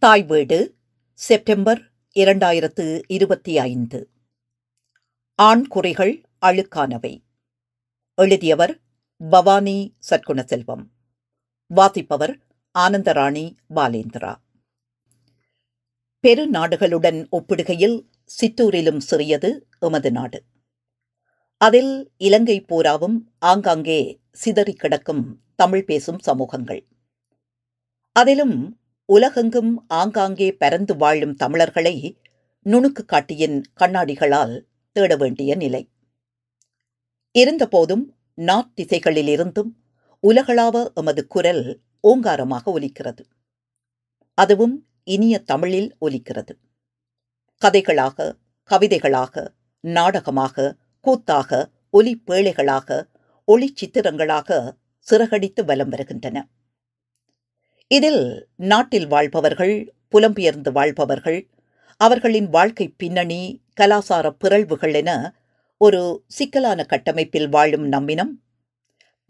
தாய் வீடு செப்டம்பர் 2025. ஆண் குறிகள் அழுக்கானவை. எழுதியவர் பவானி சற்குணசெல்வம். வாசிப்பவர் ஆனந்தராணி பாலேந்திரா. பெரு நாடுகளுடன் ஒப்பிடுகையில் சிற்றூரிலும் சிறியது எமது நாடு. அதில் இலங்கை பூராவும் ஆங்காங்கே சிதறி கிடக்கும் தமிழ் பேசும் சமூகங்கள். அதிலும் உலகெங்கும் ஆங்காங்கே பரந்து வாழும் தமிழர்களை நுணுக்கு காட்டியின் கண்ணாடிகளால் தேட வேண்டிய நிலை. இருந்தபோதும் நாத்திசைகளிலிருந்தும் உலகளாவ எமது குரல் ஓங்காரமாக ஒலிக்கிறது. அதுவும் இனிய தமிழில் ஒலிக்கிறது. கதைகளாக, கவிதைகளாக, நாடகமாக, கூத்தாக, ஒலி பேழைகளாக, ஒளி சித்திரங்களாக சிறகடித்து வலம் வருகின்றன. இதில் நாட்டில் வாழ்பவர்கள், புலம்பெயர்ந்து வாழ்பவர்கள், அவர்களின் வாழ்க்கை பின்னணி, கலாசார பிறழ்வுகள் என ஒரு சிக்கலான கட்டமைப்பில் வாழும் நம்மினம்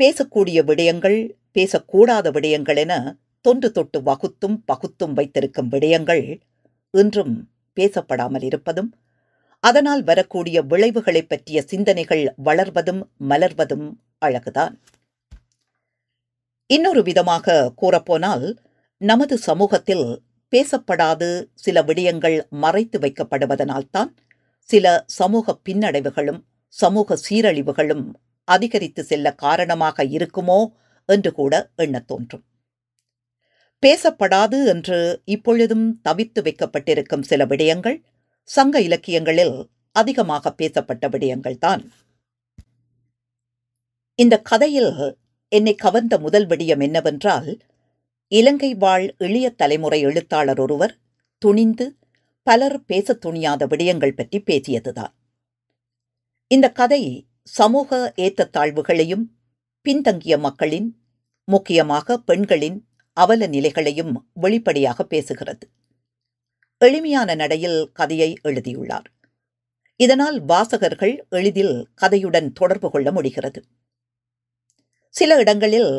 பேசக்கூடிய விடயங்கள், பேசக்கூடாத விடயங்கள் என தொன்று தொட்டு வகுத்தும் பகுத்தும் வைத்திருக்கும் விடயங்கள் இன்றும் பேசப்படாமல் இருப்பதும், அதனால் வரக்கூடிய விளைவுகளை பற்றிய சிந்தனைகள் வளர்வதும் மலர்வதும் அழகுதான். இன்னொரு விதமாக கூறப்போனால், நமது சமூகத்தில் பேசப்படாது சில விடயங்கள் மறைத்து வைக்கப்படுவதனால்தான் சில சமூக பின்னடைவுகளும் சமூக சீரழிவுகளும் அதிகரித்து செல்ல காரணமாக இருக்குமோ என்று கூட எண்ணத் தோன்றும். பேசப்படாது என்று இப்பொழுதும் தவிர்த்து வைக்கப்பட்டிருக்கும் சில விடயங்கள் சங்க இலக்கியங்களில் அதிகமாக பேசப்பட்ட விடயங்கள்தான். இந்த கதையில் என்னை கவர்ந்த முதல் விடயம் என்னவென்றால், இலங்கை வாழ் இளைய தலைமுறை எழுத்தாளர் ஒருவர் துணிந்து பலர் பேச துணியாத விடயங்கள் பற்றி பேசியதுதான். இந்த கதை சமூக ஏற்றத்தாழ்வுகளையும் பின்தங்கிய மக்களின், முக்கியமாக பெண்களின் அவல நிலைகளையும் வெளிப்படையாக பேசுகிறது. எளிமையான நடையில் கதையை எழுதியுள்ளார். இதனால் வாசகர்கள் எளிதில் கதையுடன் தொடர்பு கொள்ள முடிகிறது. சில இடங்களில்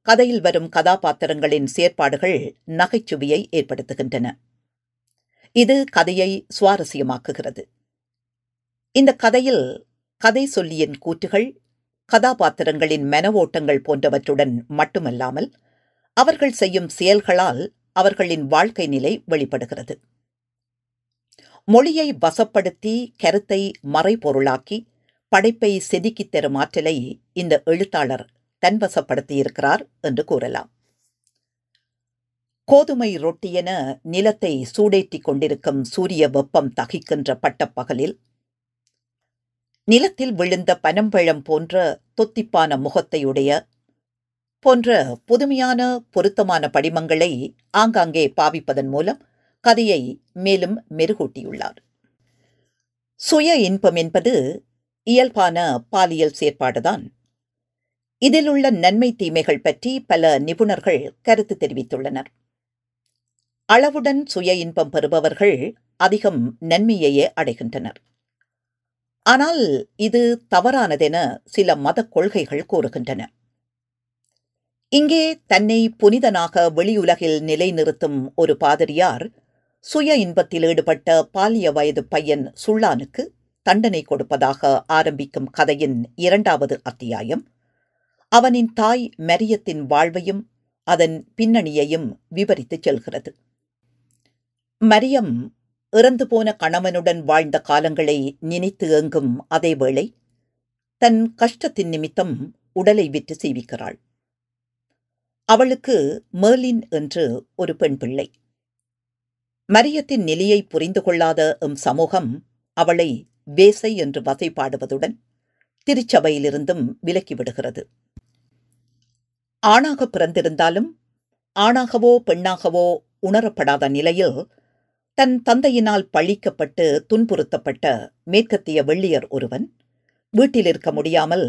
கதையில் வரும் கதாபாத்திரங்களின் செயற்பாடுகள் நகைச்சுவையை ஏற்படுத்துகின்றன. இது கதையை சுவாரஸ்யமாக்குகிறது. இந்த கதையில் கதை சொல்லியின் கூற்றுகள், கதாபாத்திரங்களின் மனவோட்டங்கள் போன்றவற்றுடன் மட்டுமல்லாமல் அவர்கள் செய்யும் செயல்களால் அவர்களின் வாழ்க்கை நிலை வெளிப்படுகிறது. மொழியை வசப்படுத்தி கருத்தை மறைபொருளாக்கி படைப்பை செதுக்கித் தரும் ஆற்றலை இந்த எழுத்தாளர் தன்வசப்படுத்தியிருக்கிறார் என்று கூறலாம். கோதுமை ரொட்டியென நிலத்தை சூடேற்றிக் கொண்டிருக்கும் சூரிய வெப்பம் தகிக்கின்ற பட்டப்பகலில் நிலத்தில் விழுந்த பனம்பழம் போன்ற தொத்திப்பான முகத்தையுடைய போன்ற புதுமையான பொருத்தமான படிமங்களை ஆங்காங்கே பாவிப்பதன் மூலம் கதையை மேலும் மெருகூட்டியுள்ளார். சுய இன்பம் என்பது இயல்பான பாலியல் செயற்பாடுதான். இதிலுள்ள நன்மை தீமைகள் பற்றி பல நிபுணர்கள் கருத்து தெரிவித்துள்ளனர். அளவுடன் சுய இன்பம் பெறுபவர்கள் அதிகம் நன்மையையே அடைகின்றனர். ஆனால் இது தவறானதென சில மத கொள்கைகள் கூறுகின்றன. இங்கே தன்னை புனிதனாக வெளியுலகில் நிலைநிறுத்தும் ஒரு பாதிரியார் சுய இன்பத்தில் ஈடுபட்ட பாலிய வயது பையன் சுள்ளானுக்கு தண்டனை கொடுப்பதாக ஆரம்பிக்கும் கதையின் 2வது அத்தியாயம் அவனின் தாய் மரியத்தின் வாழ்வையும் அதன் பின்னணியையும் விவரித்துச் செல்கிறது. மரியம் இறந்து போன கணவனுடன் வாழ்ந்த காலங்களை நினைத்து ஏங்கும் அதேவேளை தன் கஷ்டத்தின் நிமித்தம் உடலை விற்று சீவிக்கிறாள். அவளுக்கு மேர்லின் என்று ஒரு பெண் பிள்ளை. மரியத்தின் நிலையை புரிந்து கொள்ளாத சமூகம் அவளை வேசை என்று வசைபாடுவதுடன் திருச்சபையிலிருந்தும் விலக்கிவிடுகிறது. ஆணாக பிறந்திருந்தாலும் ஆணாகவோ பெண்ணாகவோ உணரப்படாத நிலையில் தன் தந்தையினால் பழிக்கப்பட்டு துன்புறுத்தப்பட்ட மேற்கத்திய வெள்ளியர் ஒருவன் வீட்டில் இருக்க முடியாமல்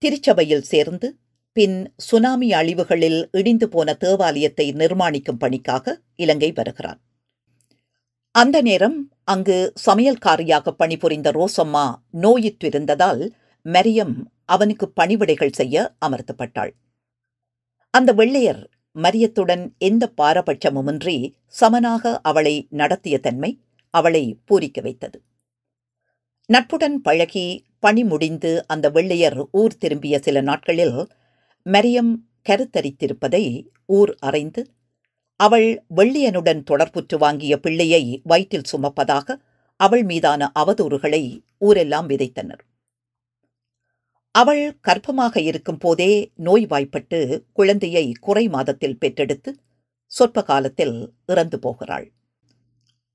திருச்சபையில் சேர்ந்து பின் சுனாமி அழிவுகளில் இடிந்து போன தேவாலயத்தை நிர்மாணிக்கும் பணிக்காக இலங்கை வருகிறான். அந்த நேரம் அங்கு சமையல்காரியாக பணிபுரிந்த ரோசம்மா நோயுற்றிருந்ததால் மரியம் அவனுக்கு பணிவிடைகள் செய்ய அமர்த்தப்பட்டாள். அந்த வெள்ளையர் மரியத்துடன் எந்த பாரபட்சமுமின்றி சமனாக அவளை நடத்திய தன்மை அவளை பூரிக்க வைத்தது. நட்புடன் பழகி பணி முடிந்து அந்த வெள்ளையர் ஊர் திரும்பிய சில நாட்களில் மரியம் கருத்தரித்திருப்பதை ஊர் அறிந்து அவள் வெள்ளையனுடன் தொடர்புற்று வாங்கிய பிள்ளையை வயிற்றில் சுமப்பதாக அவள் மீதான அவதூறுகளை ஊரெல்லாம் விதைத்தனர். அவள் கர்ப்பமாக இருக்கும் போதே நோய்வாய்ப்பட்டு குழந்தையை குறை மாதத்தில் பெற்றெடுத்து சொற்ப காலத்தில் இறந்து போகிறாள்.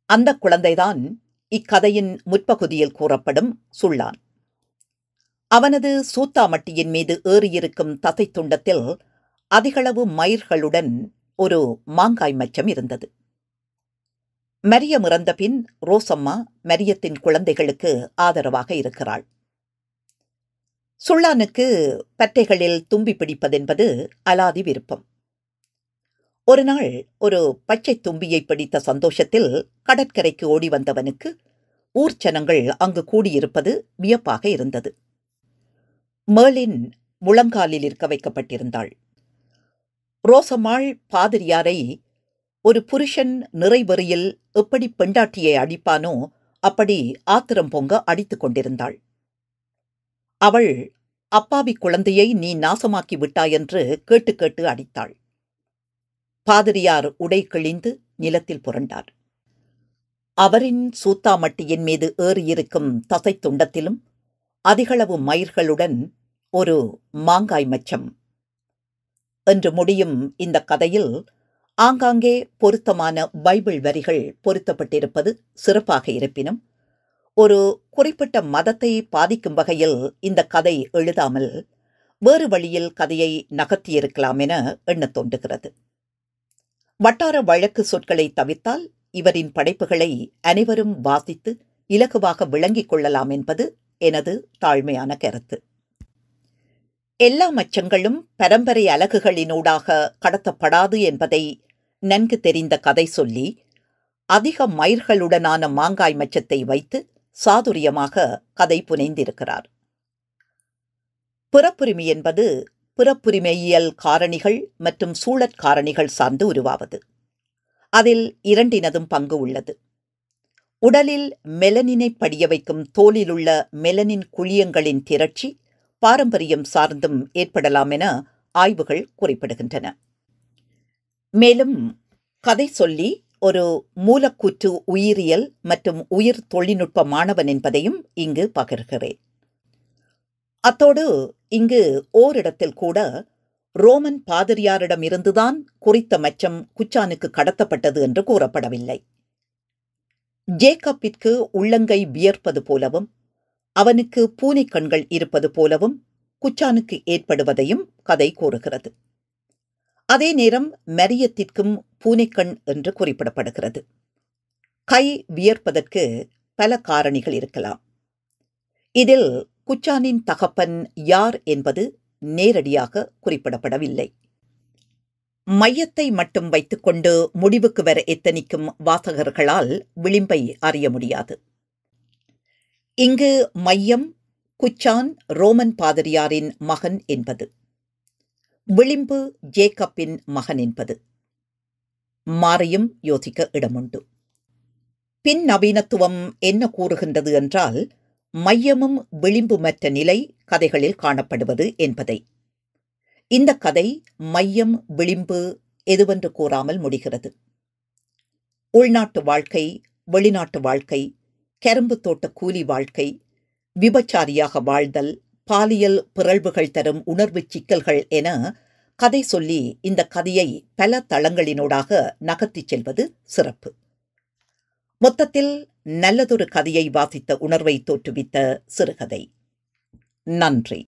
அந்த குழந்தைதான் இக்கதையின் முற்பகுதியில் கூறப்படும் சுள்ளான். அவனது சூத்தாமட்டியின் மீது ஏறியிருக்கும் தசை துண்டத்தில் அதிகளவு மயிர்களுடன் ஒரு மாங்காய் மச்சம் இருந்தது. மரியம் இறந்த பின் ரோசம்மா மரியத்தின் குழந்தைகளுக்கு ஆதரவாக இருக்கிறாள். சுள்ளானுக்கு பற்றைகளில் தும்பி பிடிப்பதென்பது அலாதி விருப்பம். ஒரு நாள் ஒரு பச்சை தும்பியை பிடித்த சந்தோஷத்தில் கடற்கரைக்கு ஓடி வந்தவனுக்கு ஊர் ஜனங்கள் அங்கு கூடியிருப்பது வியப்பாக இருந்தது. மேர்லின் முழங்காலில் இருக்க வைக்கப்பட்டிருந்தாள். ரோசம்மாள் பாதிரியாரை ஒரு புருஷன் நிறைவெறியில் எப்படி பெண்டாட்டியை அடிப்பானோ அப்படி ஆத்திரம் பொங்க அடித்துக் கொண்டிருந்தாள். அவள் அப்பாவி குழந்தையை நீ நாசமாக்கி விட்டாயென்று கேட்டு கேட்டு அடித்தாள். பாதிரியார் உடை கிழிந்து நிலத்தில் புரண்டார். அவரின் சூத்தாமட்டியின் மீது ஏறியிருக்கும் தசை துண்டத்திலும் அதிகளவு மயிர்களுடன் ஒரு மாங்காய் மச்சம் என்று முடியும் இந்த கதையில் ஆங்காங்கே பொருத்தமான பைபிள் வரிகள் பொருத்தப்பட்டிருப்பது சிறப்பாக இருப்பினும் ஒரு குறிப்பிட்ட மதத்தை பாதிக்கும் வகையில் இந்த கதை எழுதாமல் வேறு வழியில் கதையை நகர்த்தியிருக்கலாம் என எண்ணத் தோன்றுகிறது. வட்டார வழக்கு சொற்களை தவிர்த்தால் இவரின் படைப்புகளை அனைவரும் வாசித்து இலகுவாக விளங்கிக் கொள்ளலாம் என்பது எனது தாழ்மையான கருத்து. எல்லா மச்சங்களும் பரம்பரை அலகுகளினூடாக கடத்தப்படாது என்பதை நன்கு தெரிந்த கதை சொல்லி அதிக மயிர்களுடனான மாங்காய் மச்சத்தை வைத்து சாதுரியமாக கதை புனைந்திருக்கிறார். பிறப்புரிமை என்பது பிறப்புரிமையியல் காரணிகள் மற்றும் சூழற் காரணிகள் சார்ந்து உருவாவது. அதில் இரண்டினதும் பங்கு உள்ளது. உடலில் மெலனினை படிய வைக்கும் தோலிலுள்ள மெலனின் குழியங்களின் திரட்சி பாரம்பரியம் சார்ந்தும் ஏற்படலாம் என ஆய்வுகள் குறிப்பிடுகின்றன. மேலும் கதை சொல்லி ஒரு மூலக்கூற்று உயிரியல் மற்றும் உயிர் தொழில்நுட்ப மாணவன் என்பதையும் இங்கு பகிர்கிறேன். அத்தோடு இங்கு ஓரிடத்தில் கூட ரோமன் பாதிரியாரிடமிருந்துதான் குறித்த மச்சம் குச்சானுக்கு கடத்தப்பட்டது என்று கூறப்படவில்லை. ஜேக்கப்பிற்கு உள்ளங்கை வியர்ப்பது போலவும் அவனுக்கு பூனை கண்கள் இருப்பது போலவும் குச்சானுக்கு ஏற்படுவதையும் கதை கூறுகிறது. அதே நேரம் மரியத்திற்கும் பூனைக்கண் என்று குறிப்பிடப்படுகிறது. கை வியர்ப்பதற்கு பல காரணிகள் இருக்கலாம். இதில் குச்சானின் தகப்பன் யார் என்பது நேரடியாக குறிப்பிடப்படவில்லை. மையத்தை மட்டும் வைத்துக்கொண்டு முடிவுக்கு வர எத்தனிக்கும் வாசகர்களால் விளிம்பை அறிய முடியாது. இங்கு மையம் குச்சான் ரோமன் பாதிரியாரின் மகன் என்பது, விளிம்பு ஜேக்கப்பின் மகன் என்பது மாறியும் யோசிக்க இடமுண்டு. பின் நவீனத்துவம் என்ன கூறுகின்றது என்றால் மையமும் விளிம்புமற்ற நிலை கதைகளில் காணப்படுவது என்பதை. இந்த கதை மையம் விளிம்பு எதுவென்று கூறாமல் முடிகிறது. உள்நாட்டு வாழ்க்கை, வெளிநாட்டு வாழ்க்கை, கரும்பு தோட்ட கூலி வாழ்க்கை, விபச்சாரியாக வாழ்தல், பாலியல் பிறழ்வுகள் தரும் உணர்வு சிக்கல்கள் என கதை சொல்லி இந்த கதையை பல தளங்களினூடாக நகர்த்திச் செல்வது சிறப்பு. மொத்தத்தில் நல்லதொரு கதையை வாசித்த உணர்வை தோற்றுவித்த சிறுகதை. நன்றி.